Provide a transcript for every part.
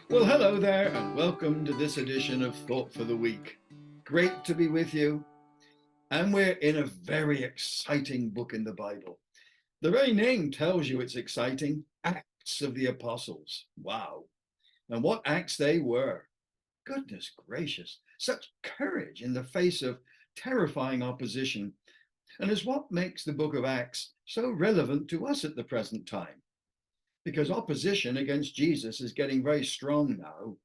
Well, hello there, and welcome to this edition of Thought for the Week. Great to be with you. And we're in a very exciting book in the Bible. The very name tells you it's exciting. Acts of the Apostles. Wow. And what acts they were. Goodness gracious. Such courage in the face of terrifying opposition. And is what makes the book of Acts so relevant to us at the present time. Because opposition against Jesus is getting very strong now.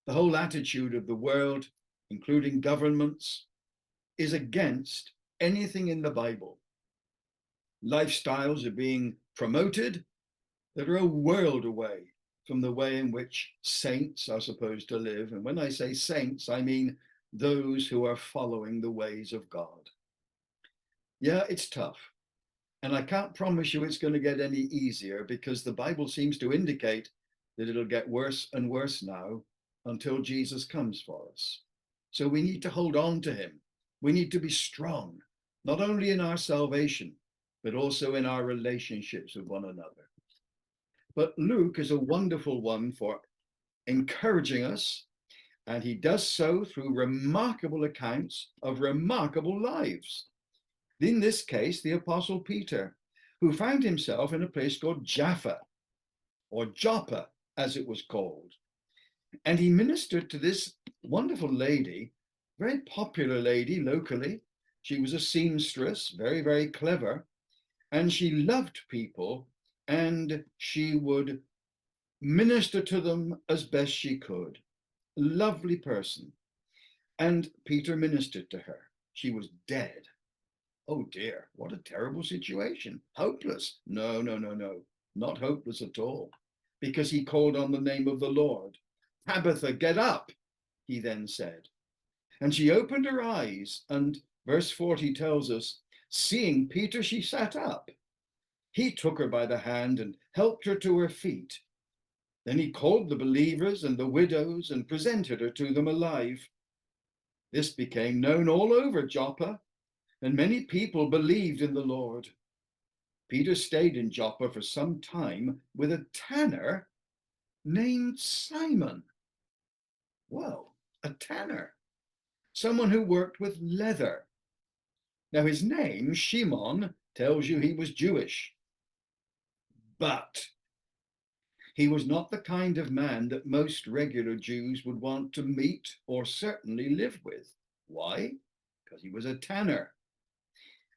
The whole attitude of the world, including governments, is against anything in the Bible. Lifestyles are being promoted that are a world away from the way in which saints are supposed to live. And when I say saints, I mean those who are following the ways of God. Yeah, it's tough. And I can't promise you it's going to get any easier because the Bible seems to indicate that it'll get worse and worse now until Jesus comes for us. So we need to hold on to him. We need to be strong, not only in our salvation, but also in our relationships with one another. But Luke is a wonderful one for encouraging us, and he does so through remarkable accounts of remarkable lives. In this case, the Apostle Peter, who found himself in a place called Jaffa, or Joppa, as it was called. And he ministered to this wonderful lady, very popular lady locally. She was a seamstress, very, very clever, and she loved people, and she would minister to them as best she could. Lovely person. And Peter ministered to her. She was dead. Oh dear, what a terrible situation. Hopeless. No, no, no, no, not hopeless at all, because he called on the name of the Lord. Tabitha, get up, he then said. And she opened her eyes, and verse 40 tells us, seeing Peter, she sat up. He took her by the hand and helped her to her feet. Then he called the believers and the widows and presented her to them alive. This became known all over Joppa, and many people believed in the Lord. Peter stayed in Joppa for some time with a tanner named Simon. Well, a tanner, someone who worked with leather. Now, his name, Shimon, tells you he was Jewish, but he was not the kind of man that most regular Jews would want to meet or certainly live with. Why? Because he was a tanner.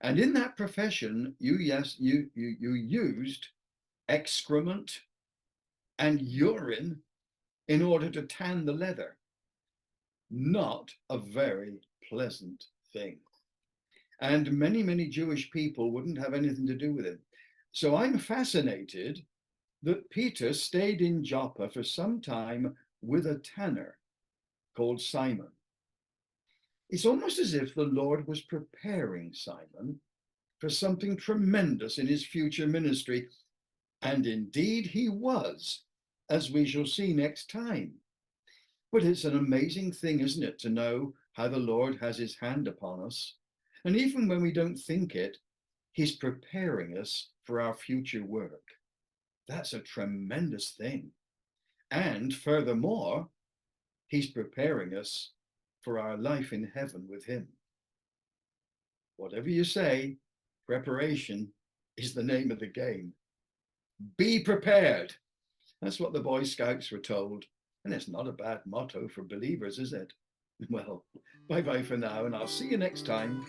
And in that profession, you used excrement and urine in order to tan the leather. Not a very pleasant thing. And many, many Jewish people wouldn't have anything to do with it. So I'm fascinated that Peter stayed in Joppa for some time with a tanner called Simon. It's almost as if the Lord was preparing Simon for something tremendous in his future ministry. And indeed he was, as we shall see next time. But it's an amazing thing, isn't it, to know how the Lord has his hand upon us. And even when we don't think it, he's preparing us for our future work. That's a tremendous thing. And furthermore, he's preparing us for our life in heaven with him. Whatever you say, preparation is the name of the game. Be prepared. That's what the Boy Scouts were told. And it's not a bad motto for believers, is it? Well, bye bye for now, and I'll see you next time.